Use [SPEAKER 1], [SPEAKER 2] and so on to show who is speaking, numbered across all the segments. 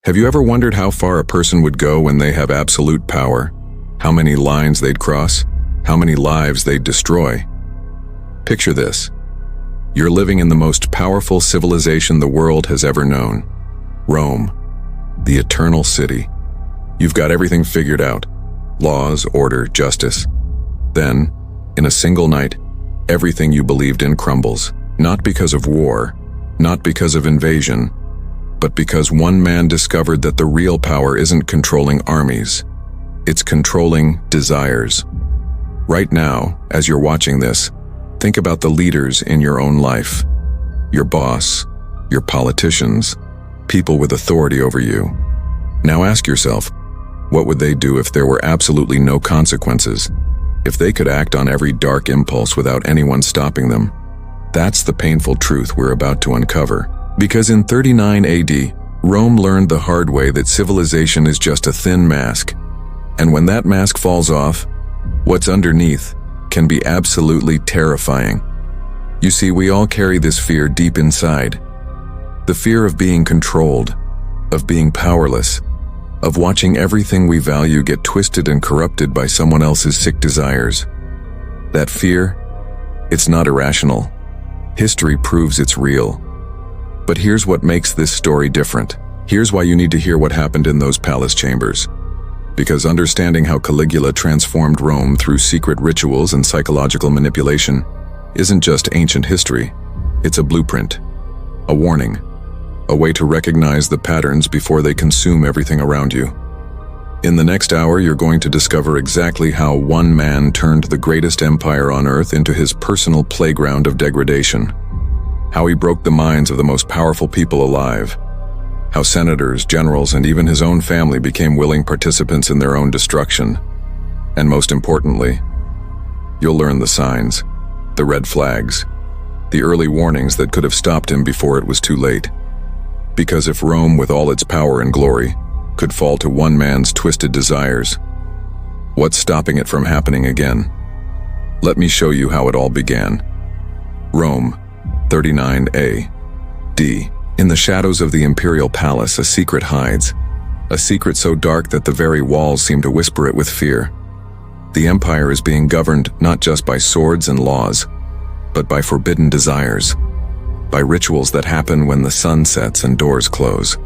[SPEAKER 1] Have you ever wondered how far a person would go when they have absolute power? How many lines they'd cross? How many lives they'd destroy? Picture this. You're living in the most powerful civilization the world has ever known. Rome, the eternal city. You've got everything figured out. Laws, order, justice. Then, in a single night, everything you believed in crumbles. Not because of war, not because of invasion, but because one man discovered that the real power isn't controlling armies. It's controlling desires. Right now, as you're watching this, think about the leaders in your own life. Your boss, your politicians, people with authority over you. Now ask yourself, what would they do if there were absolutely no consequences? If they could act on every dark impulse without anyone stopping them? That's the painful truth we're about to uncover. Because in 39 AD, Rome learned the hard way that civilization is just a thin mask. And when that mask falls off, what's underneath can be absolutely terrifying. You see, we all carry this fear deep inside. The fear of being controlled, of being powerless, of watching everything we value get twisted and corrupted by someone else's sick desires. That fear, it's not irrational. History proves it's real. But here's what makes this story different. Here's why you need to hear what happened in those palace chambers. Because understanding how Caligula transformed Rome through secret rituals and psychological manipulation isn't just ancient history, it's a blueprint, a warning, a way to recognize the patterns before they consume everything around you. In the next hour, you're going to discover exactly how one man turned the greatest empire on earth into his personal playground of degradation. How he broke the minds of the most powerful people alive. How senators, generals, and even his own family became willing participants in their own destruction. And most importantly, you'll learn the signs, the red flags, the early warnings that could have stopped him before it was too late. Because if Rome, with all its power and glory, could fall to one man's twisted desires, what's stopping it from happening again? Let me show you how it all began. Rome, 39 A.D. In the shadows of the imperial palace, a secret hides. A secret so dark that the very walls seem to whisper it with fear. The empire is being governed not just by swords and laws, but by forbidden desires. By rituals that happen when the sun sets and doors close.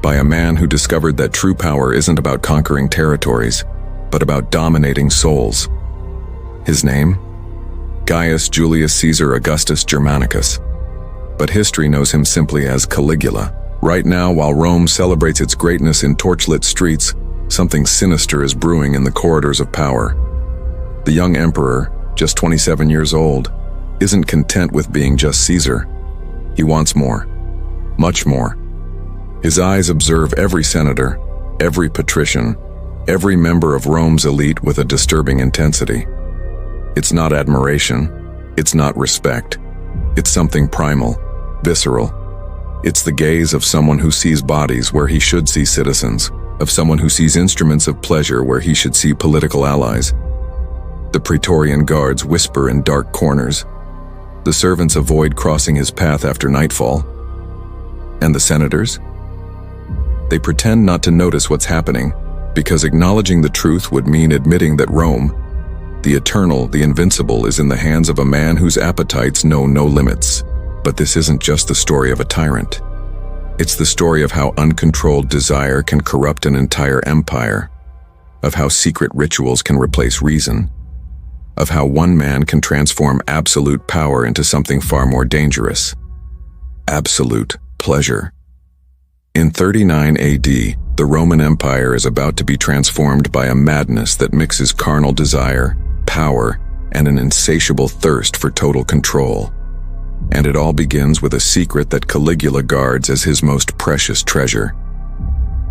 [SPEAKER 1] By a man who discovered that true power isn't about conquering territories, but about dominating souls. His name? Gaius Julius Caesar Augustus Germanicus. But history knows him simply as Caligula. Right now, while Rome celebrates its greatness in torchlit streets, something sinister is brewing in the corridors of power. The young emperor, just 27 years old, isn't content with being just Caesar. He wants more. Much more. His eyes observe every senator, every patrician, every member of Rome's elite with a disturbing intensity. It's not admiration. It's not respect. It's something primal, visceral. It's the gaze of someone who sees bodies where he should see citizens, of someone who sees instruments of pleasure where he should see political allies. The Praetorian guards whisper in dark corners. The servants avoid crossing his path after nightfall. And the senators? They pretend not to notice what's happening, because acknowledging the truth would mean admitting that Rome, the eternal, the invincible, is in the hands of a man whose appetites know no limits. But this isn't just the story of a tyrant. It's the story of how uncontrolled desire can corrupt an entire empire, of how secret rituals can replace reason, of how one man can transform absolute power into something far more dangerous. Absolute pleasure. In 39 AD, the Roman Empire is about to be transformed by a madness that mixes carnal desire, power, and an insatiable thirst for total control. And it all begins with a secret that Caligula guards as his most precious treasure.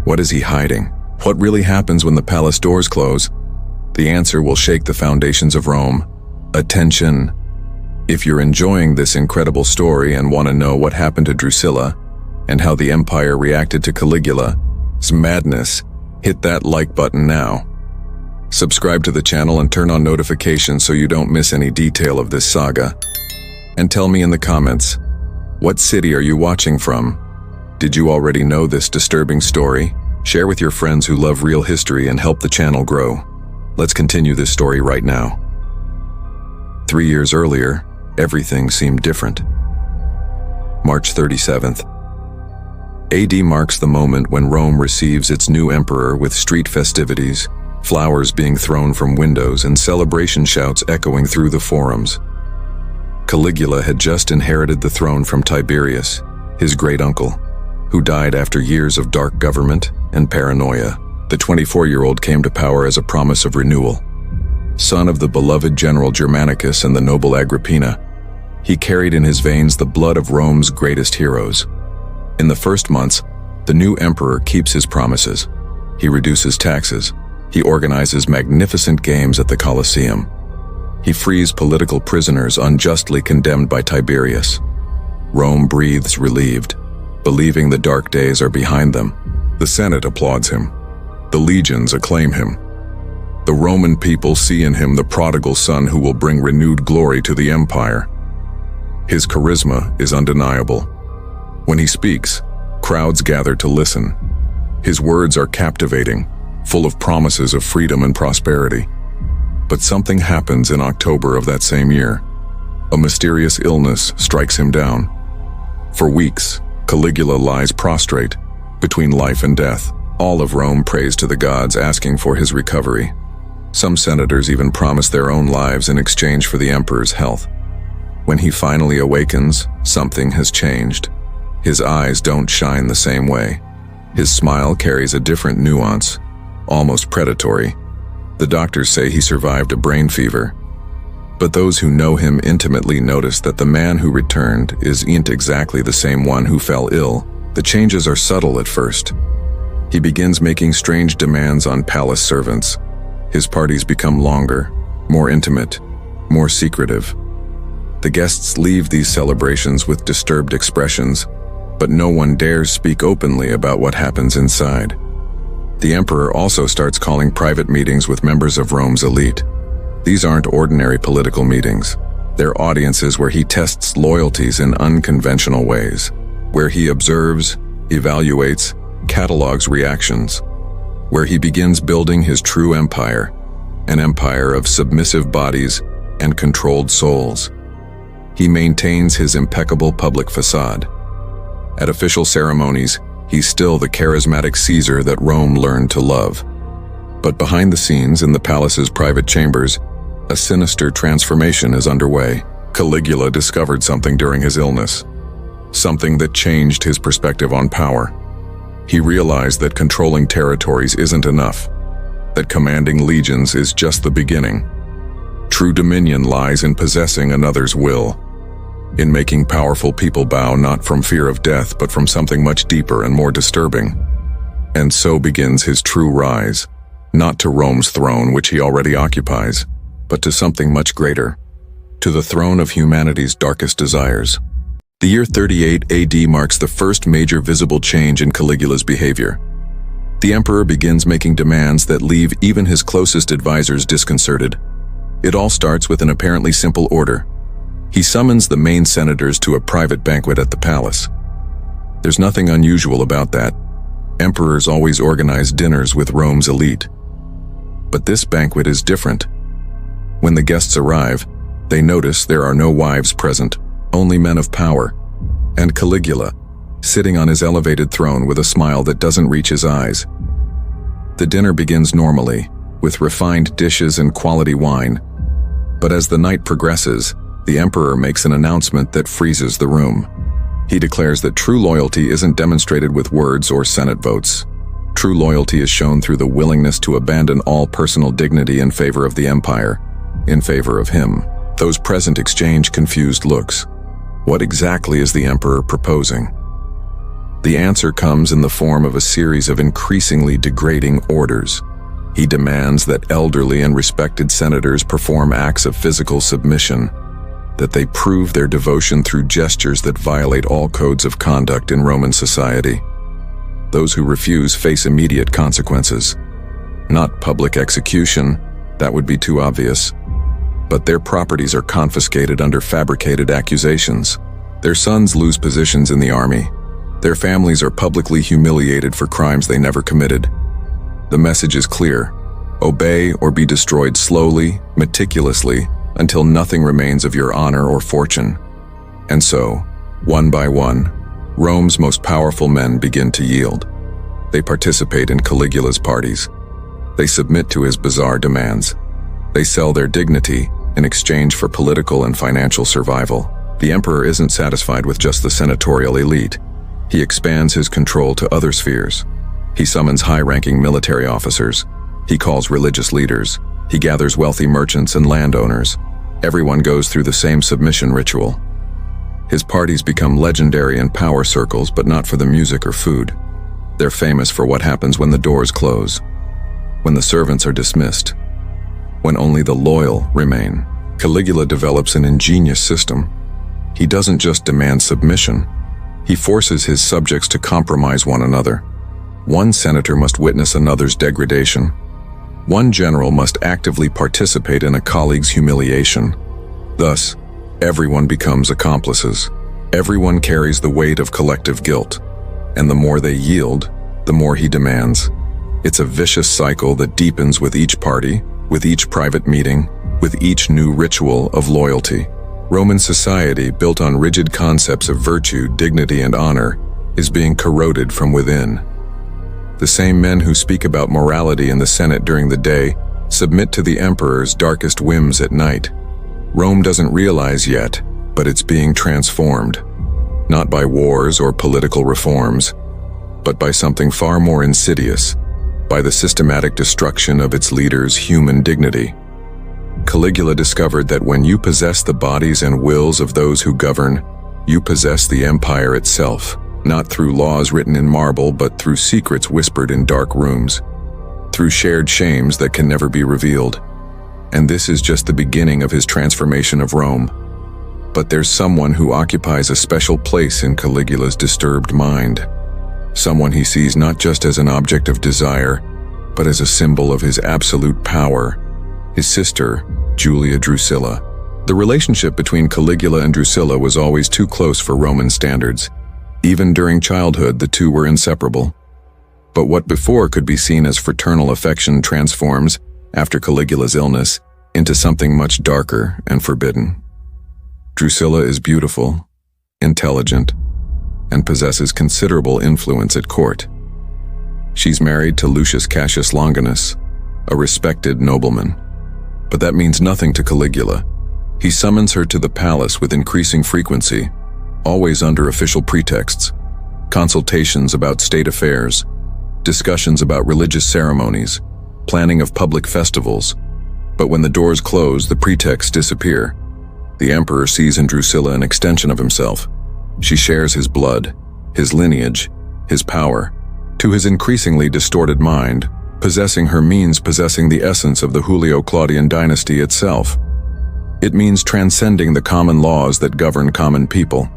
[SPEAKER 1] What is he hiding? What really happens when the palace doors close? The answer will shake the foundations of Rome. Attention! If you're enjoying this incredible story and want to know what happened to Drusilla, and how the empire reacted to Caligula's madness, hit that like button now. Subscribe to the channel and turn on notifications so you don't miss any detail of this saga. And tell me in the comments, what city are you watching from? Did you already know this disturbing story? Share with your friends who love real history and help the channel grow. Let's continue this story right now. 3 years earlier, everything seemed different. March 37th. AD marks the moment when Rome receives its new emperor with street festivities, flowers being thrown from windows, and celebration shouts echoing through the forums. Caligula had just inherited the throne from Tiberius, his great-uncle, who died after years of dark government and paranoia. The 24-year-old came to power as a promise of renewal. Son of the beloved general Germanicus and the noble Agrippina, he carried in his veins the blood of Rome's greatest heroes. In the first months, the new emperor keeps his promises. He reduces taxes. He organizes magnificent games at the Colosseum. He frees political prisoners unjustly condemned by Tiberius. Rome breathes relieved, believing the dark days are behind them. The Senate applauds him. The legions acclaim him. The Roman people see in him the prodigal son who will bring renewed glory to the empire. His charisma is undeniable. When he speaks, crowds gather to listen. His words are captivating, full of promises of freedom and prosperity. But something happens in October of that same year. A mysterious illness strikes him down. For weeks, Caligula lies prostrate, between life and death. All of Rome prays to the gods, asking for his recovery. Some senators even promise their own lives in exchange for the emperor's health. When he finally awakens, something has changed. His eyes don't shine the same way. His smile carries a different nuance, almost predatory. The doctors say he survived a brain fever. But those who know him intimately notice that the man who returned isn't exactly the same one who fell ill. The changes are subtle at first. He begins making strange demands on palace servants. His parties become longer, more intimate, more secretive. The guests leave these celebrations with disturbed expressions, but no one dares speak openly about what happens inside. The emperor also starts calling private meetings with members of Rome's elite. These aren't ordinary political meetings. They're audiences where he tests loyalties in unconventional ways, where he observes, evaluates, catalogs reactions, where he begins building his true empire, an empire of submissive bodies and controlled souls. He maintains his impeccable public facade. At official ceremonies, he's still the charismatic Caesar that Rome learned to love. But behind the scenes in the palace's private chambers, a sinister transformation is underway. Caligula discovered something during his illness, something that changed his perspective on power. He realized that controlling territories isn't enough, that commanding legions is just the beginning. True dominion lies in possessing another's will, in making powerful people bow not from fear of death but from something much deeper and more disturbing. And so begins his true rise, not to Rome's throne, which he already occupies, but to something much greater, to the throne of humanity's darkest desires. The year 38 AD marks the first major visible change in Caligula's behavior. The emperor begins making demands that leave even his closest advisors disconcerted. It all starts with an apparently simple order. He summons the main senators to a private banquet at the palace. There's nothing unusual about that. Emperors always organize dinners with Rome's elite. But this banquet is different. When the guests arrive, they notice there are no wives present, only men of power, and Caligula, sitting on his elevated throne with a smile that doesn't reach his eyes. The dinner begins normally, with refined dishes and quality wine. But as the night progresses, the emperor makes an announcement that freezes the room. He declares that true loyalty isn't demonstrated with words or Senate votes. True loyalty is shown through the willingness to abandon all personal dignity in favor of the empire, in favor of him. Those present exchange confused looks. What exactly is the emperor proposing? The answer comes in the form of a series of increasingly degrading orders. He demands that elderly and respected senators perform acts of physical submission, that they prove their devotion through gestures that violate all codes of conduct in Roman society. Those who refuse face immediate consequences. Not public execution, that would be too obvious, but their properties are confiscated under fabricated accusations. Their sons lose positions in the army. Their families are publicly humiliated for crimes they never committed. The message is clear: obey or be destroyed slowly, meticulously, until nothing remains of your honor or fortune. And so, one by one, Rome's most powerful men begin to yield. They participate in Caligula's parties. They submit to his bizarre demands. They sell their dignity in exchange for political and financial survival. The emperor isn't satisfied with just the senatorial elite. He expands his control to other spheres. He summons high-ranking military officers. He calls religious leaders. He gathers wealthy merchants and landowners. Everyone goes through the same submission ritual. His parties become legendary in power circles, but not for the music or food. They're famous for what happens when the doors close, when the servants are dismissed, when only the loyal remain. Caligula develops an ingenious system. He doesn't just demand submission. He forces his subjects to compromise one another. One senator must witness another's degradation. One general must actively participate in a colleague's humiliation. Thus, everyone becomes accomplices. Everyone carries the weight of collective guilt. And the more they yield, the more he demands. It's a vicious cycle that deepens with each party, with each private meeting, with each new ritual of loyalty. Roman society, built on rigid concepts of virtue, dignity, and honor, is being corroded from within. The same men who speak about morality in the Senate during the day submit to the emperor's darkest whims at night. Rome doesn't realize yet, but it's being transformed, not by wars or political reforms, but by something far more insidious, by the systematic destruction of its leaders' human dignity. Caligula discovered that when you possess the bodies and wills of those who govern, you possess the empire itself, not through laws written in marble, but through secrets whispered in dark rooms, through shared shames that can never be revealed. And this is just the beginning of his transformation of Rome. But there's someone who occupies a special place in Caligula's disturbed mind. Someone he sees not just as an object of desire, but as a symbol of his absolute power: his sister, Julia Drusilla. The relationship between Caligula and Drusilla was always too close for Roman standards. Even during childhood, the two were inseparable. But what before could be seen as fraternal affection transforms, after Caligula's illness, into something much darker and forbidden. Drusilla is beautiful, intelligent, and possesses considerable influence at court. She's married to Lucius Cassius Longinus, a respected nobleman. But that means nothing to Caligula. He summons her to the palace with increasing frequency, always under official pretexts: consultations about state affairs, discussions about religious ceremonies, planning of public festivals. But when the doors close, the pretexts disappear. The emperor sees in Drusilla an extension of himself. She shares his blood, his lineage, his power. To his increasingly distorted mind, possessing her means possessing the essence of the Julio-Claudian dynasty itself. It means transcending the common laws that govern common people.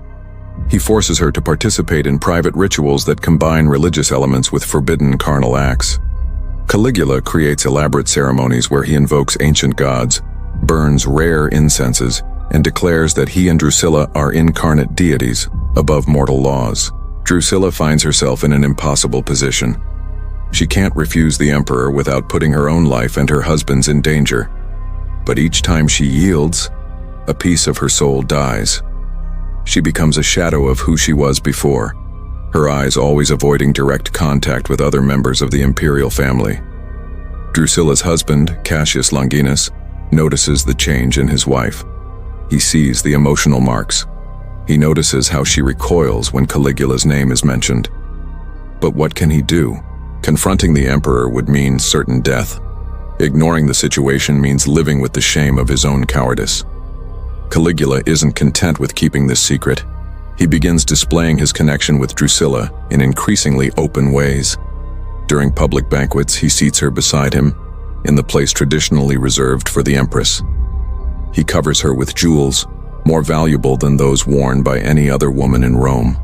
[SPEAKER 1] He forces her to participate in private rituals that combine religious elements with forbidden carnal acts. Caligula creates elaborate ceremonies where he invokes ancient gods, burns rare incenses, and declares that he and Drusilla are incarnate deities above mortal laws. Drusilla finds herself in an impossible position. She can't refuse the emperor without putting her own life and her husband's in danger. But each time she yields, a piece of her soul dies. She becomes a shadow of who she was before, her eyes always avoiding direct contact with other members of the imperial family. Drusilla's husband, Cassius Longinus, notices the change in his wife. He sees the emotional marks. He notices how she recoils when Caligula's name is mentioned. But what can he do? Confronting the emperor would mean certain death. Ignoring the situation means living with the shame of his own cowardice. Caligula isn't content with keeping this secret. He begins displaying his connection with Drusilla in increasingly open ways. During public banquets, he seats her beside him, in the place traditionally reserved for the empress. He covers her with jewels, more valuable than those worn by any other woman in Rome.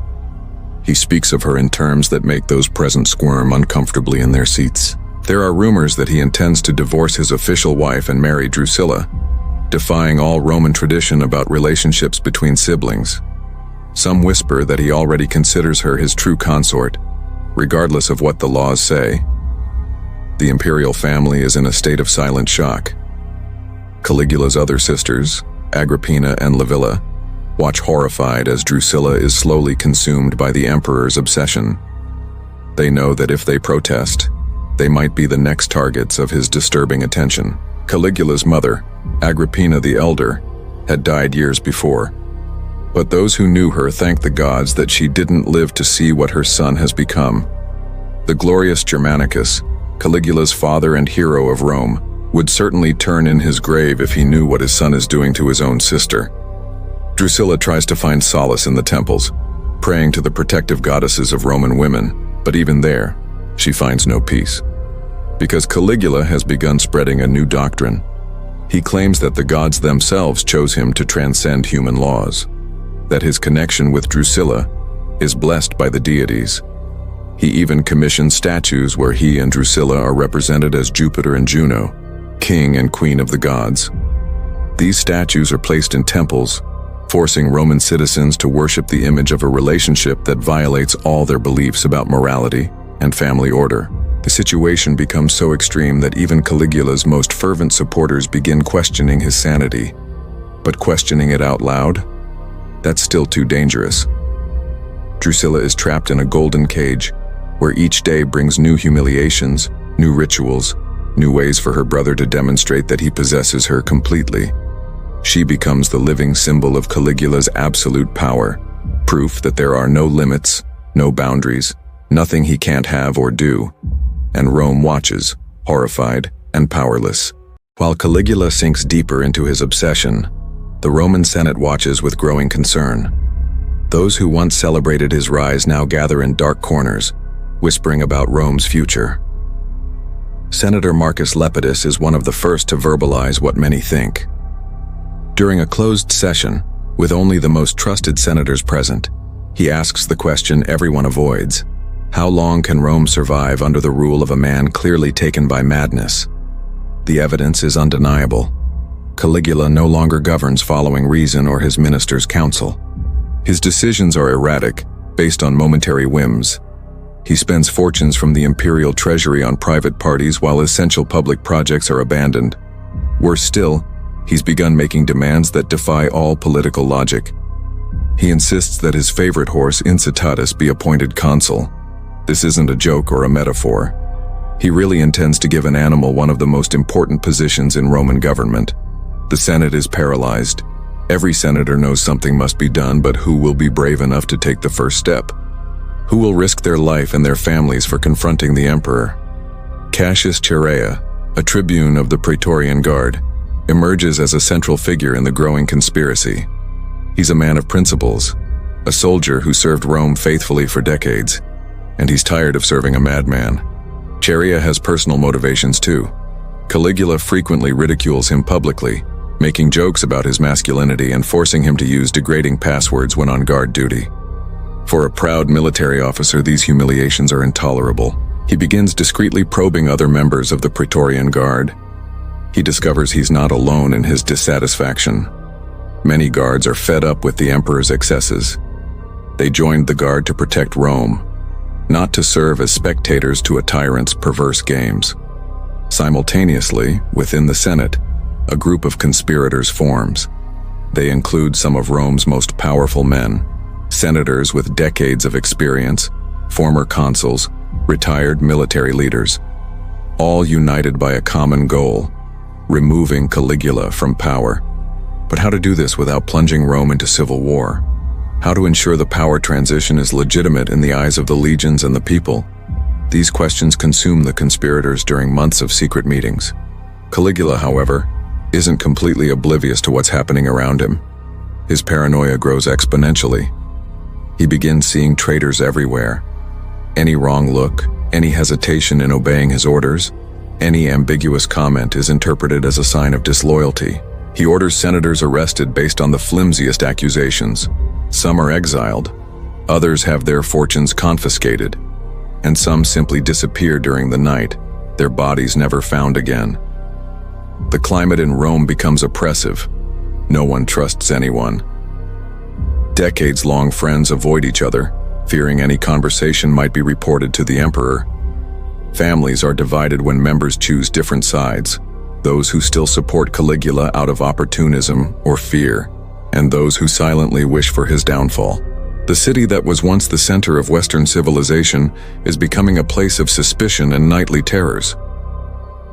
[SPEAKER 1] He speaks of her in terms that make those present squirm uncomfortably in their seats. There are rumors that he intends to divorce his official wife and marry Drusilla, defying all Roman tradition about relationships between siblings. Some whisper that he already considers her his true consort, regardless of what the laws say. The imperial family is in a state of silent shock. Caligula's other sisters, Agrippina and Livilla, watch horrified as Drusilla is slowly consumed by the emperor's obsession. They know that if they protest, they might be the next targets of his disturbing attention. Caligula's mother, Agrippina the Elder, had died years before. But those who knew her thanked the gods that she didn't live to see what her son has become. The glorious Germanicus, Caligula's father and hero of Rome, would certainly turn in his grave if he knew what his son is doing to his own sister. Drusilla tries to find solace in the temples, praying to the protective goddesses of Roman women, but even there, she finds no peace. Because Caligula has begun spreading a new doctrine. He claims that the gods themselves chose him to transcend human laws, that his connection with Drusilla is blessed by the deities. He even commissions statues where he and Drusilla are represented as Jupiter and Juno, king and queen of the gods. These statues are placed in temples, forcing Roman citizens to worship the image of a relationship that violates all their beliefs about morality and family order. The situation becomes so extreme that even Caligula's most fervent supporters begin questioning his sanity. But questioning it out loud? That's still too dangerous. Drusilla is trapped in a golden cage, where each day brings new humiliations, new rituals, new ways for her brother to demonstrate that he possesses her completely. She becomes the living symbol of Caligula's absolute power, proof that there are no limits, no boundaries, nothing he can't have or do. And Rome watches, horrified and powerless. While Caligula sinks deeper into his obsession, the Roman Senate watches with growing concern. Those who once celebrated his rise now gather in dark corners, whispering about Rome's future. Senator Marcus Lepidus is one of the first to verbalize what many think. During a closed session, with only the most trusted senators present, he asks the question everyone avoids. How long can Rome survive under the rule of a man clearly taken by madness? The evidence is undeniable. Caligula no longer governs following reason or his ministers' counsel. His decisions are erratic, based on momentary whims. He spends fortunes from the imperial treasury on private parties while essential public projects are abandoned. Worse still, he's begun making demands that defy all political logic. He insists that his favorite horse, Incitatus, be appointed consul. This isn't a joke or a metaphor. He really intends to give an animal one of the most important positions in Roman government. The Senate is paralyzed. Every senator knows something must be done, but who will be brave enough to take the first step? Who will risk their life and their families for confronting the emperor? Cassius Chaerea, a tribune of the Praetorian Guard, emerges as a central figure in the growing conspiracy. He's a man of principles, a soldier who served Rome faithfully for decades, and he's tired of serving a madman. Chaerea has personal motivations too. Caligula frequently ridicules him publicly, making jokes about his masculinity and forcing him to use degrading passwords when on guard duty. For a proud military officer, these humiliations are intolerable. He begins discreetly probing other members of the Praetorian Guard. He discovers he's not alone in his dissatisfaction. Many guards are fed up with the emperor's excesses. They joined the Guard to protect Rome, not to serve as spectators to a tyrant's perverse games. Simultaneously, within the Senate, a group of conspirators forms. They include some of Rome's most powerful men, senators with decades of experience, former consuls, retired military leaders, all united by a common goal: removing Caligula from power. But how to do this without plunging Rome into civil war? How to ensure the power transition is legitimate in the eyes of the legions and the people? These questions consume the conspirators during months of secret meetings. Caligula, however, isn't completely oblivious to what's happening around him. His paranoia grows exponentially. He begins seeing traitors everywhere. Any wrong look, any hesitation in obeying his orders, any ambiguous comment is interpreted as a sign of disloyalty. He orders senators arrested based on the flimsiest accusations. Some are exiled, others have their fortunes confiscated, and some simply disappear during the night, their bodies never found again. The climate in Rome becomes oppressive. No one trusts anyone. Decades-long friends avoid each other, fearing any conversation might be reported to the emperor. Families are divided when members choose different sides, those who still support Caligula out of opportunism or fear, and those who silently wish for his downfall. The city that was once the center of Western civilization is becoming a place of suspicion and nightly terrors.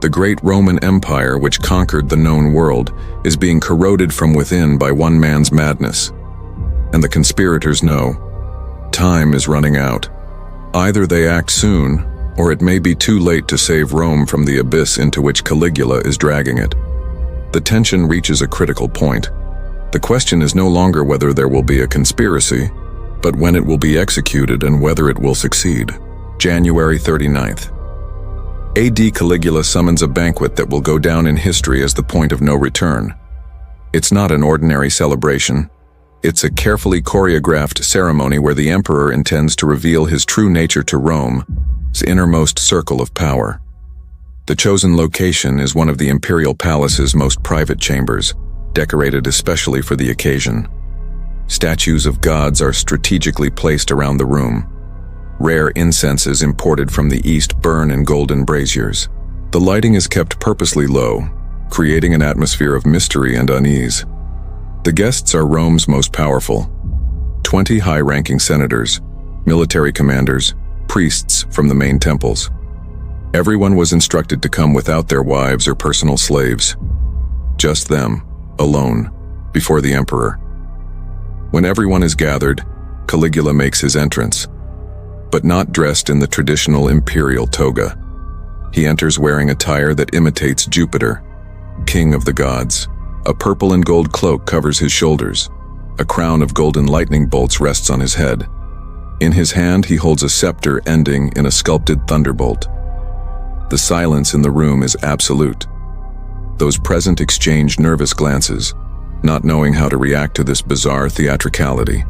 [SPEAKER 1] The great Roman Empire, which conquered the known world, is being corroded from within by one man's madness. And the conspirators know, time is running out. Either they act soon, or it may be too late to save Rome from the abyss into which Caligula is dragging it. The tension reaches a critical point. The question is no longer whether there will be a conspiracy, but when it will be executed and whether it will succeed. January 39th. AD Caligula summons a banquet that will go down in history as the point of no return. It's not an ordinary celebration. It's a carefully choreographed ceremony where the emperor intends to reveal his true nature to Rome's innermost circle of power. The chosen location is one of the imperial palace's most private chambers, decorated especially for the occasion. Statues of gods are strategically placed around the room. Rare incenses imported from the east burn in golden braziers. The lighting is kept purposely low, creating an atmosphere of mystery and unease. The guests are Rome's most powerful. 20 high-ranking senators, military commanders, priests from the main temples. Everyone was instructed to come without their wives or personal slaves. Just them, alone, before the emperor. When everyone is gathered, Caligula makes his entrance, but not dressed in the traditional imperial toga. He enters wearing attire that imitates Jupiter, king of the gods. A purple and gold cloak covers his shoulders. A crown of golden lightning bolts rests on his head. In his hand, he holds a scepter ending in a sculpted thunderbolt. The silence in the room is absolute. Those present exchange nervous glances, not knowing how to react to this bizarre theatricality.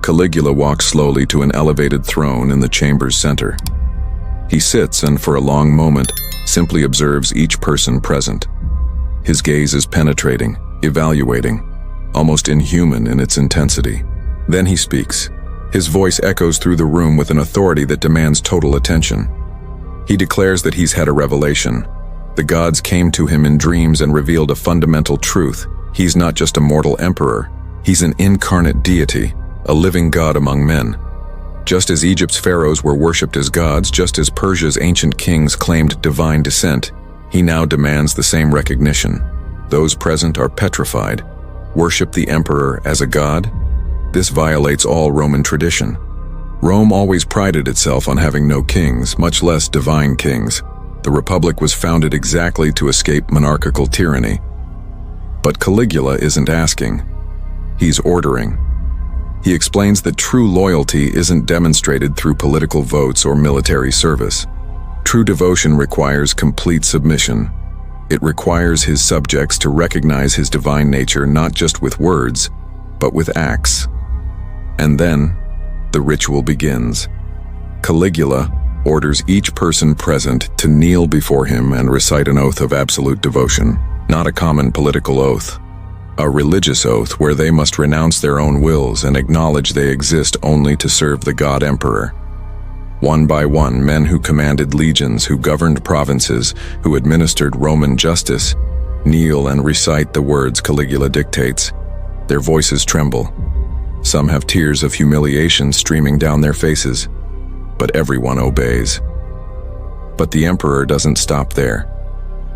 [SPEAKER 1] Caligula walks slowly to an elevated throne in the chamber's center. He sits and for a long moment simply observes each person present. His gaze is penetrating, evaluating, almost inhuman in its intensity. Then he speaks. His voice echoes through the room with an authority that demands total attention. He declares that he's had a revelation. The gods came to him in dreams and revealed a fundamental truth. He's not just a mortal emperor. He's an incarnate deity, a living god among men. Just as Egypt's pharaohs were worshipped as gods, just as Persia's ancient kings claimed divine descent, he now demands the same recognition. Those present are petrified. Worship the emperor as a god? This violates all Roman tradition. Rome always prided itself on having no kings, much less divine kings. The Republic was founded exactly to escape monarchical tyranny. But Caligula isn't asking. He's ordering. He explains that true loyalty isn't demonstrated through political votes or military service. True devotion requires complete submission. It requires his subjects to recognize his divine nature not just with words, but with acts. And then, the ritual begins. Caligula orders each person present to kneel before him and recite an oath of absolute devotion. Not a common political oath. A religious oath where they must renounce their own wills and acknowledge they exist only to serve the god emperor. One by one, men who commanded legions, who governed provinces, who administered Roman justice, kneel and recite the words Caligula dictates. Their voices tremble. Some have tears of humiliation streaming down their faces, but everyone obeys. But the emperor doesn't stop there.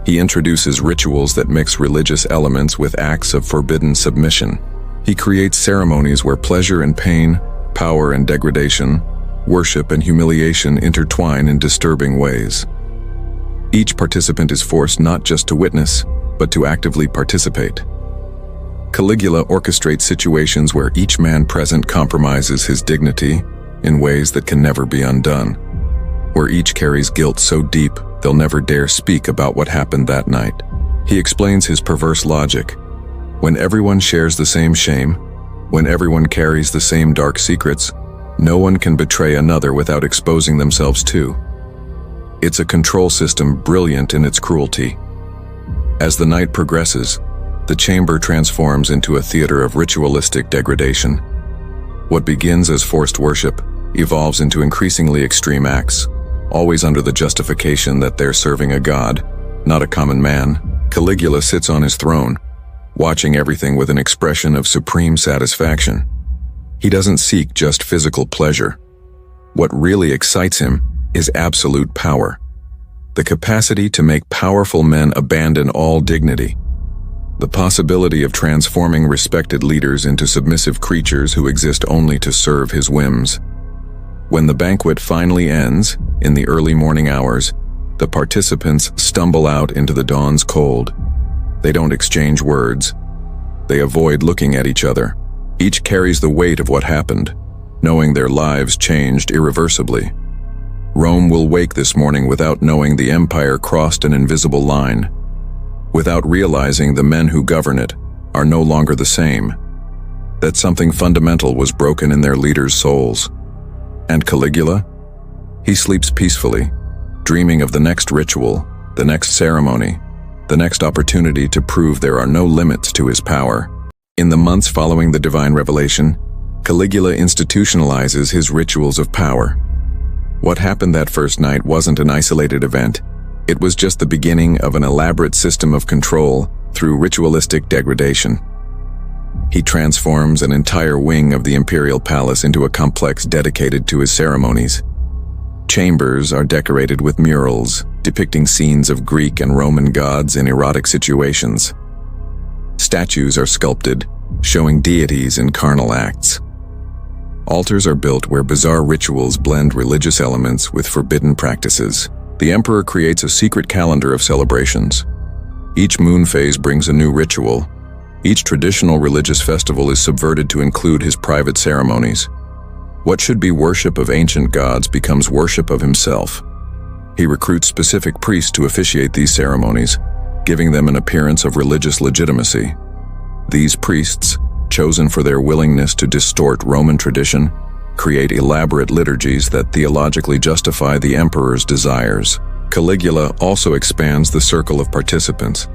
[SPEAKER 1] He introduces rituals that mix religious elements with acts of forbidden submission. He creates ceremonies where pleasure and pain, power and degradation, worship and humiliation intertwine in disturbing ways. Each participant is forced not just to witness, but to actively participate. Caligula orchestrates situations where each man present compromises his dignity in ways that can never be undone, where each carries guilt so deep they'll never dare speak about what happened that night. He explains his perverse logic. When everyone shares the same shame, when everyone carries the same dark secrets, no one can betray another without exposing themselves too. It's a control system brilliant in its cruelty. As the night progresses, The chamber transforms into a theater of ritualistic degradation. What begins as forced worship evolves into increasingly extreme acts, always under the justification that they're serving a god, not a common man. Caligula sits on his throne, watching everything with an expression of supreme satisfaction. He doesn't seek just physical pleasure. What really excites him is absolute power, the capacity to make powerful men abandon all dignity, the possibility of transforming respected leaders into submissive creatures who exist only to serve his whims. When the banquet finally ends, in the early morning hours, the participants stumble out into the dawn's cold. They don't exchange words. They avoid looking at each other. Each carries the weight of what happened, knowing their lives changed irreversibly. Rome will wake this morning without knowing the empire crossed an invisible line, without realizing the men who govern it are no longer the same, that something fundamental was broken in their leaders' souls. And Caligula? He sleeps peacefully, dreaming of the next ritual, the next ceremony, the next opportunity to prove there are no limits to his power. In the months following the divine revelation, Caligula institutionalizes his rituals of power. What happened that first night wasn't an isolated event. It was just the beginning of an elaborate system of control through ritualistic degradation. He transforms an entire wing of the imperial palace into a complex dedicated to his ceremonies. Chambers are decorated with murals depicting scenes of Greek and Roman gods in erotic situations. Statues are sculpted, showing deities in carnal acts. Altars are built where bizarre rituals blend religious elements with forbidden practices. The emperor creates a secret calendar of celebrations. Each moon phase brings a new ritual. Each traditional religious festival is subverted to include his private ceremonies. What should be worship of ancient gods becomes worship of himself. He recruits specific priests to officiate these ceremonies, giving them an appearance of religious legitimacy. These priests, chosen for their willingness to distort Roman tradition, create elaborate liturgies that theologically justify the emperor's desires. Caligula also expands the circle of participants.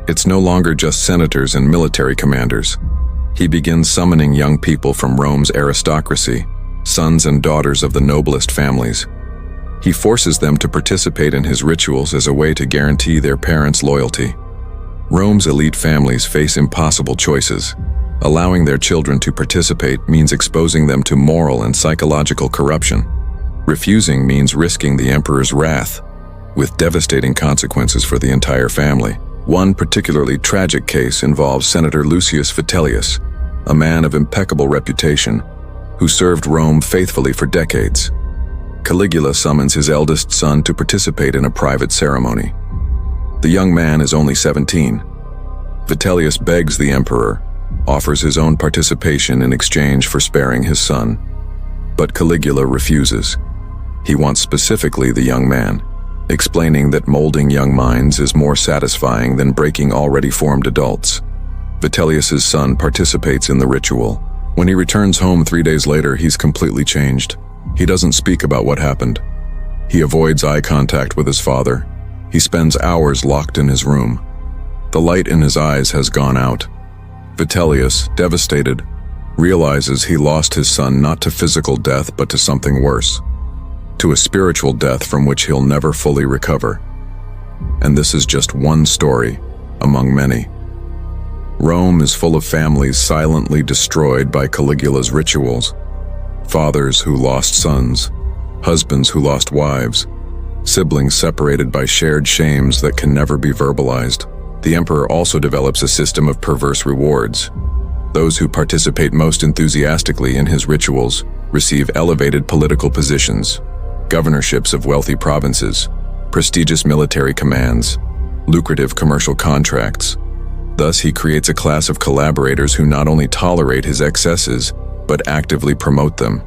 [SPEAKER 1] It's no longer just senators and military commanders. He begins summoning young people from Rome's aristocracy, sons and daughters of the noblest families. He forces them to participate in his rituals as a way to guarantee their parents' loyalty. Rome's elite families face impossible choices. Allowing their children to participate means exposing them to moral and psychological corruption. Refusing means risking the emperor's wrath, with devastating consequences for the entire family. One particularly tragic case involves Senator Lucius Vitellius, a man of impeccable reputation, who served Rome faithfully for decades. Caligula summons his eldest son to participate in a private ceremony. The young man is only 17. Vitellius begs the emperor, offers his own participation in exchange for sparing his son. But Caligula refuses. He wants specifically the young man, explaining that molding young minds is more satisfying than breaking already formed adults. Vitellius's son participates in the ritual. When he returns home 3 days later, he's completely changed. He doesn't speak about what happened. He avoids eye contact with his father. He spends hours locked in his room. The light in his eyes has gone out. Vitellius, devastated, realizes he lost his son not to physical death but to something worse, to a spiritual death from which he'll never fully recover. And this is just one story among many. Rome is full of families silently destroyed by Caligula's rituals. Fathers who lost sons, husbands who lost wives, siblings separated by shared shames that can never be verbalized. The emperor also develops a system of perverse rewards. Those who participate most enthusiastically in his rituals receive elevated political positions, governorships of wealthy provinces, prestigious military commands, lucrative commercial contracts. Thus, he creates a class of collaborators who not only tolerate his excesses, but actively promote them.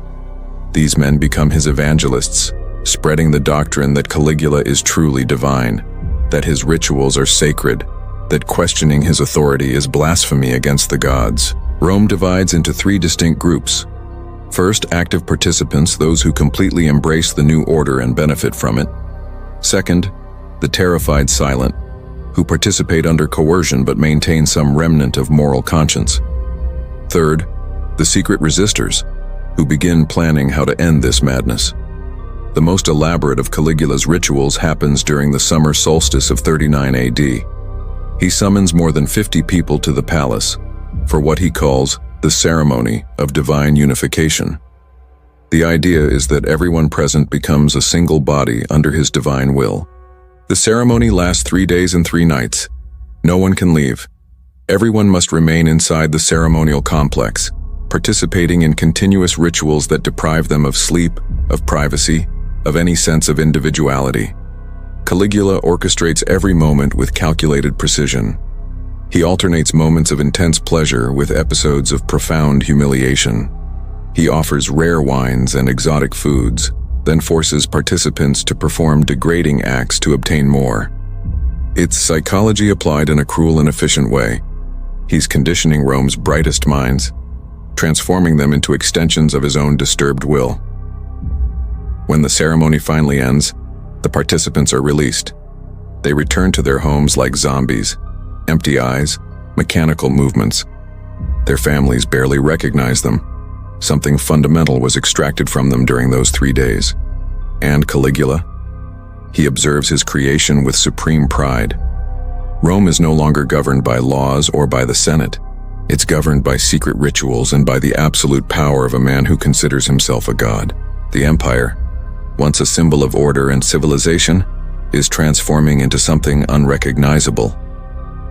[SPEAKER 1] These men become his evangelists, spreading the doctrine that Caligula is truly divine, that his rituals are sacred, that questioning his authority is blasphemy against the gods. Rome divides into 3 distinct groups. First, active participants, those who completely embrace the new order and benefit from it. Second, the terrified silent, who participate under coercion but maintain some remnant of moral conscience. Third, the secret resistors, who begin planning how to end this madness. The most elaborate of Caligula's rituals happens during the summer solstice of 39 AD. He summons more than 50 people to the palace for what he calls the ceremony of divine unification. The idea is that everyone present becomes a single body under his divine will. The ceremony lasts 3 days and 3 nights. No one can leave. Everyone must remain inside the ceremonial complex, participating in continuous rituals that deprive them of sleep, of privacy, of any sense of individuality. Caligula orchestrates every moment with calculated precision. He alternates moments of intense pleasure with episodes of profound humiliation. He offers rare wines and exotic foods, then forces participants to perform degrading acts to obtain more. It's psychology applied in a cruel and efficient way. He's conditioning Rome's brightest minds, transforming them into extensions of his own disturbed will. When the ceremony finally ends, the participants are released. They return to their homes like zombies, empty eyes, mechanical movements. Their families barely recognize them. Something fundamental was extracted from them during those 3 days. And Caligula? He observes his creation with supreme pride. Rome is no longer governed by laws or by the Senate. It's governed by secret rituals and by the absolute power of a man who considers himself a god. The empire, once a symbol of order and civilization, is transforming into something unrecognizable.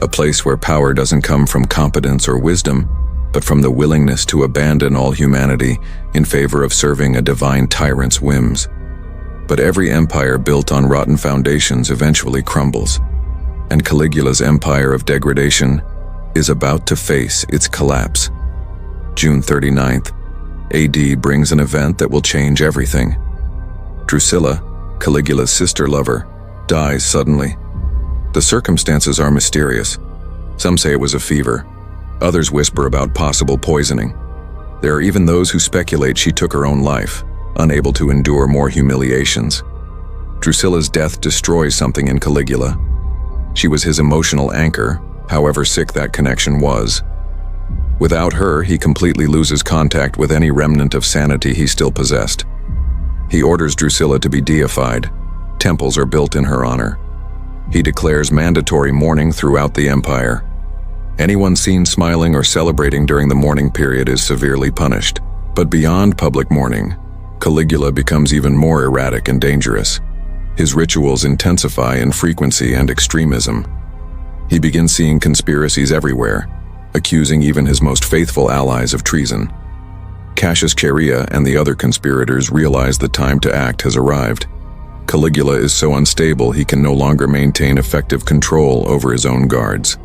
[SPEAKER 1] A place where power doesn't come from competence or wisdom, but from the willingness to abandon all humanity in favor of serving a divine tyrant's whims. But every empire built on rotten foundations eventually crumbles, and Caligula's empire of degradation is about to face its collapse. June 39th, AD brings an event that will change everything. Drusilla, Caligula's sister-lover, dies suddenly. The circumstances are mysterious. Some say it was a fever. Others whisper about possible poisoning. There are even those who speculate she took her own life, unable to endure more humiliations. Drusilla's death destroys something in Caligula. She was his emotional anchor, however sick that connection was. Without her, he completely loses contact with any remnant of sanity he still possessed. He orders Drusilla to be deified. Temples are built in her honor. He declares mandatory mourning throughout the empire. Anyone seen smiling or celebrating during the mourning period is severely punished. But beyond public mourning, Caligula becomes even more erratic and dangerous. His rituals intensify in frequency and extremism. He begins seeing conspiracies everywhere, accusing even his most faithful allies of treason. Cassius Chaerea and the other conspirators realize the time to act has arrived. Caligula is so unstable he can no longer maintain effective control over his own guards.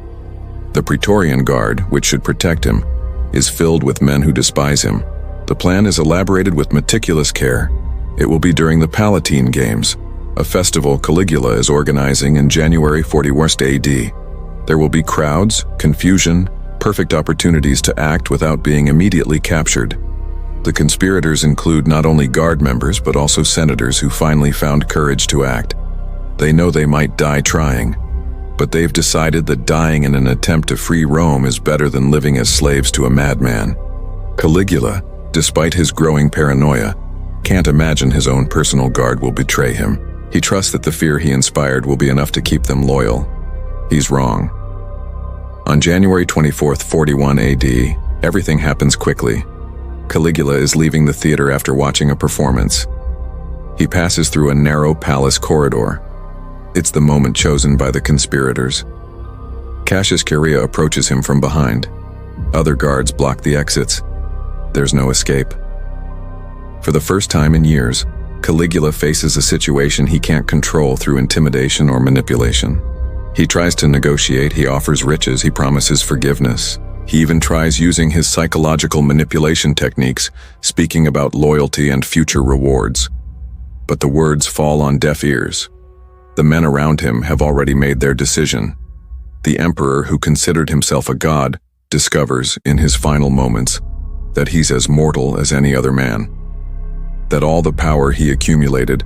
[SPEAKER 1] The Praetorian Guard, which should protect him, is filled with men who despise him. The plan is elaborated with meticulous care. It will be during the Palatine Games, a festival Caligula is organizing in January 41 AD. There will be crowds, confusion, perfect opportunities to act without being immediately captured. The conspirators include not only guard members but also senators who finally found courage to act. They know they might die trying, but they've decided that dying in an attempt to free Rome is better than living as slaves to a madman. Caligula, despite his growing paranoia, can't imagine his own personal guard will betray him. He trusts that the fear he inspired will be enough to keep them loyal. He's wrong. On January 24, 41 AD, everything happens quickly. Caligula is leaving the theater after watching a performance. He passes through a narrow palace corridor. It's the moment chosen by the conspirators. Cassius Chaerea approaches him from behind. Other guards block the exits. There's no escape. For the first time in years, Caligula faces a situation he can't control through intimidation or manipulation. He tries to negotiate, he offers riches, he promises forgiveness. He even tries using his psychological manipulation techniques, speaking about loyalty and future rewards. But the words fall on deaf ears. The men around him have already made their decision. The emperor, who considered himself a god, discovers, in his final moments, that he's as mortal as any other man. That all the power he accumulated,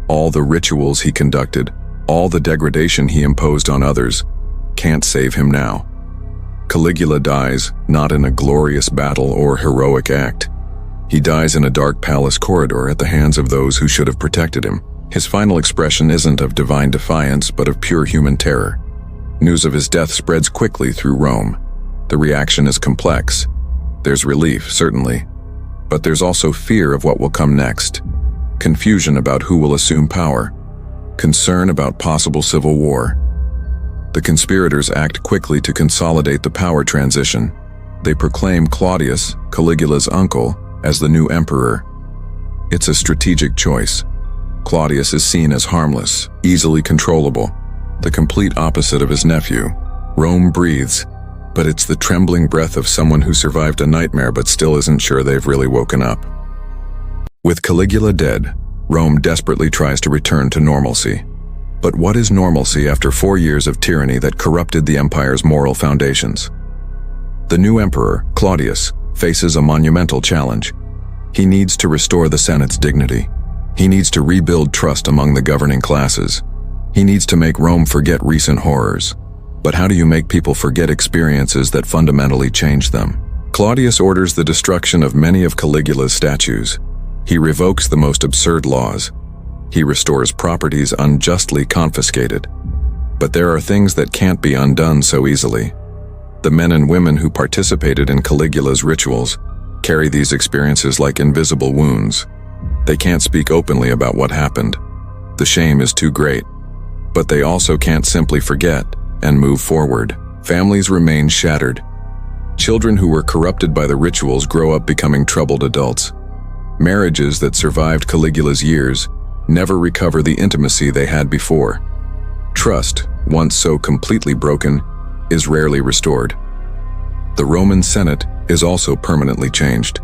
[SPEAKER 1] all the rituals he conducted, All the degradation he imposed on others can't save him now. Caligula dies not in a glorious battle or heroic act. He dies in a dark palace corridor at the hands of those who should have protected him. His final expression isn't of divine defiance, but of pure human terror. News of his death spreads quickly through Rome. The reaction is complex. There's relief, certainly, but there's also fear of what will come next. Confusion about who will assume power. Concern about possible civil war. The conspirators act quickly to consolidate the power transition. They proclaim Claudius, Caligula's uncle, as the new emperor. It's a strategic choice. Claudius is seen as harmless, easily controllable, the complete opposite of his nephew. Rome breathes, but it's the trembling breath of someone who survived a nightmare but still isn't sure they've really woken up. With Caligula dead, Rome desperately tries to return to normalcy. But what is normalcy after 4 years of tyranny that corrupted the empire's moral foundations? The new emperor, Claudius, faces a monumental challenge. He needs to restore the Senate's dignity. He needs to rebuild trust among the governing classes. He needs to make Rome forget recent horrors. But how do you make people forget experiences that fundamentally changed them? Claudius orders the destruction of many of Caligula's statues. He revokes the most absurd laws. He restores properties unjustly confiscated. But there are things that can't be undone so easily. The men and women who participated in Caligula's rituals carry these experiences like invisible wounds. They can't speak openly about what happened. The shame is too great. But they also can't simply forget and move forward. Families remain shattered. Children who were corrupted by the rituals grow up becoming troubled adults. Marriages that survived Caligula's years never recover the intimacy they had before. Trust, once so completely broken, is rarely restored. The Roman Senate is also permanently changed.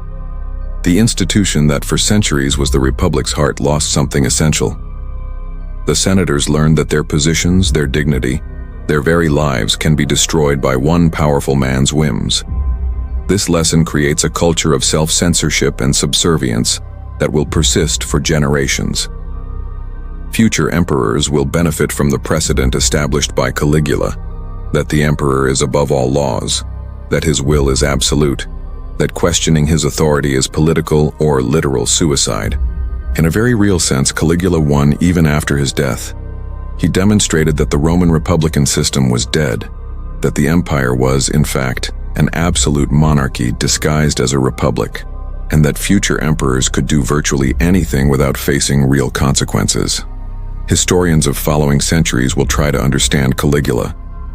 [SPEAKER 1] The institution that for centuries was the Republic's heart lost something essential. The senators learned that their positions, their dignity, their very lives can be destroyed by one powerful man's whims. This lesson creates a culture of self-censorship and subservience that will persist for generations. Future emperors will benefit from the precedent established by Caligula, that the emperor is above all laws, that his will is absolute, that questioning his authority is political or literal suicide. In a very real sense, Caligula won even after his death. He demonstrated that the Roman Republican system was dead, that the empire was, in fact, an absolute monarchy disguised as a republic, and that future emperors could do virtually anything without facing real consequences. Historians of following centuries will try to understand Caligula.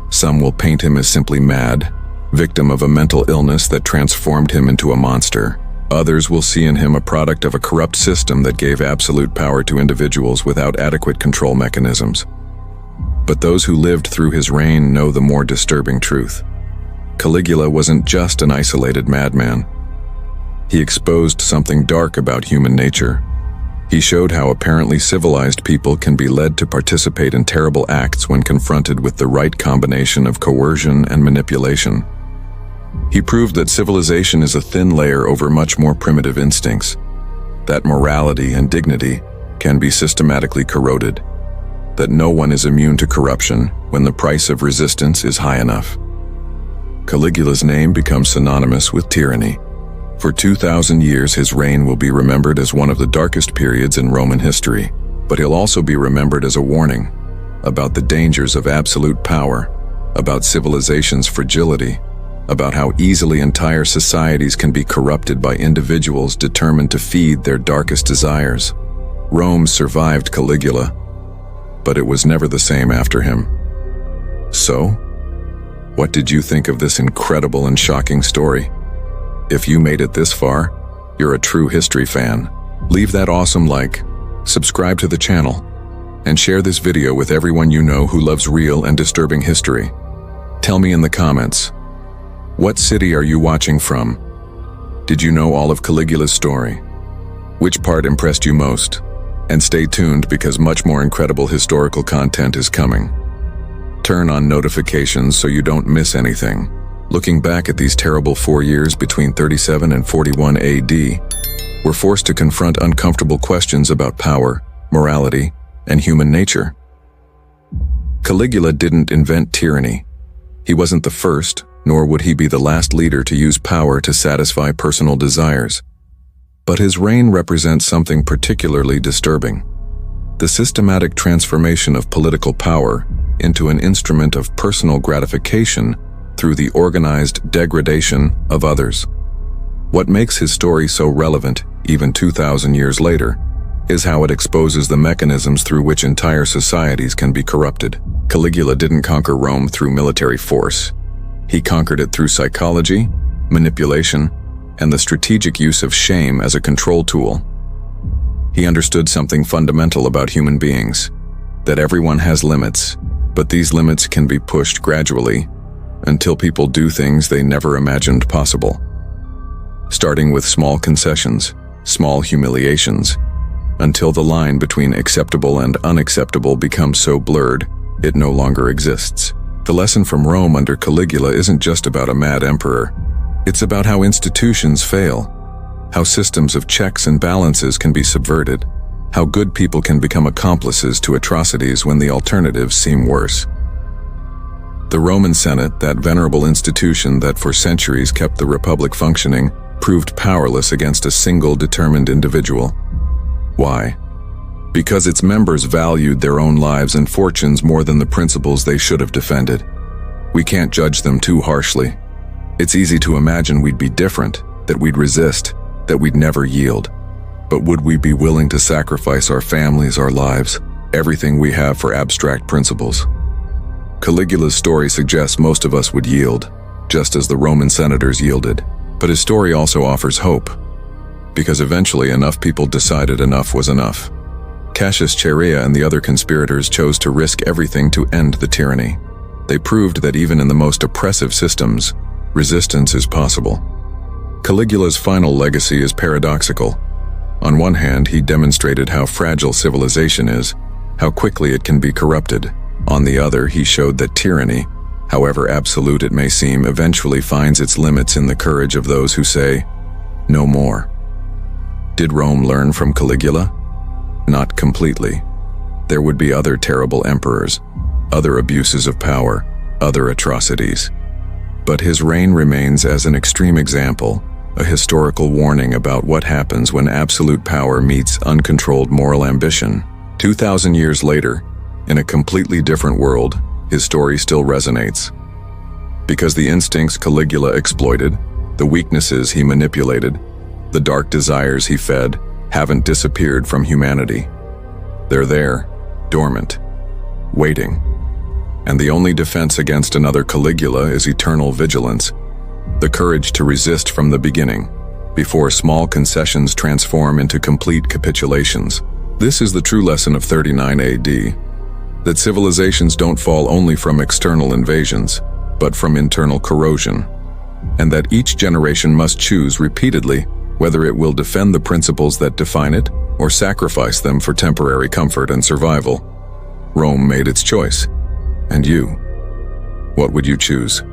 [SPEAKER 1] Some will paint him as simply mad, victim of a mental illness that transformed him into a monster. Others will see in him a product of a corrupt system that gave absolute power to individuals without adequate control mechanisms. But those who lived through his reign know the more disturbing truth. Caligula wasn't just an isolated madman. He exposed something dark about human nature. He showed how apparently civilized people can be led to participate in terrible acts when confronted with the right combination of coercion and manipulation. He proved that civilization is a thin layer over much more primitive instincts, that morality and dignity can be systematically corroded, that no one is immune to corruption when the price of resistance is high enough. Caligula's name becomes synonymous with tyranny. For 2,000 years, his reign will be remembered as one of the darkest periods in Roman history, but he'll also be remembered as a warning about the dangers of absolute power, about civilization's fragility, about how easily entire societies can be corrupted by individuals determined to feed their darkest desires. Rome survived Caligula, but it was never the same after him. So, what did you think of this incredible and shocking story? If you made it this far, you're a true history fan. Leave that awesome like, subscribe to the channel, and share this video with everyone you know who loves real and disturbing history. Tell me in the comments, what city are you watching from? Did you know all of Caligula's story? Which part impressed you most? And stay tuned because much more incredible historical content is coming. Turn on notifications so you don't miss anything. Looking back at these terrible 4 years between 37 and 41 AD, we're forced to confront uncomfortable questions about power, morality, and human nature. Caligula didn't invent tyranny. He wasn't the first, nor would he be the last leader to use power to satisfy personal desires. But his reign represents something particularly disturbing: the systematic transformation of political power into an instrument of personal gratification through the organized degradation of others. What makes his story so relevant, even 2,000 years later, is how it exposes the mechanisms through which entire societies can be corrupted. Caligula didn't conquer Rome through military force. He conquered it through psychology, manipulation, and the strategic use of shame as a control tool. He understood something fundamental about human beings: that everyone has limits, but these limits can be pushed gradually until people do things they never imagined possible. Starting with small concessions, small humiliations, until the line between acceptable and unacceptable becomes so blurred it no longer exists. The lesson from Rome under Caligula isn't just about a mad emperor. It's about how institutions fail, how systems of checks and balances can be subverted, how good people can become accomplices to atrocities when the alternatives seem worse. The Roman Senate, that venerable institution that for centuries kept the Republic functioning, proved powerless against a single determined individual. Why? Because its members valued their own lives and fortunes more than the principles they should have defended. We can't judge them too harshly. It's easy to imagine we'd be different, that we'd resist, that we'd never yield. But would we be willing to sacrifice our families, our lives, everything we have for abstract principles? Caligula's story suggests most of us would yield, just as the Roman senators yielded. But his story also offers hope, because eventually enough people decided enough was enough. Cassius Chaerea and the other conspirators chose to risk everything to end the tyranny. They proved that even in the most oppressive systems, resistance is possible. Caligula's final legacy is paradoxical. On one hand, he demonstrated how fragile civilization is, how quickly it can be corrupted. On the other, he showed that tyranny, however absolute it may seem, eventually finds its limits in the courage of those who say, "No more." Did Rome learn from Caligula? Not completely. There would be other terrible emperors, other abuses of power, other atrocities. But his reign remains as an extreme example, a historical warning about what happens when absolute power meets uncontrolled moral ambition. 2,000 years later, in a completely different world, his story still resonates. Because the instincts Caligula exploited, the weaknesses he manipulated, the dark desires he fed, haven't disappeared from humanity. They're there, dormant, waiting. And the only defense against another Caligula is eternal vigilance, the courage to resist from the beginning, before small concessions transform into complete capitulations. This is the true lesson of 39 AD, that civilizations don't fall only from external invasions, but from internal corrosion, and that each generation must choose repeatedly whether it will defend the principles that define it or sacrifice them for temporary comfort and survival. Rome made its choice. And you? What would you choose?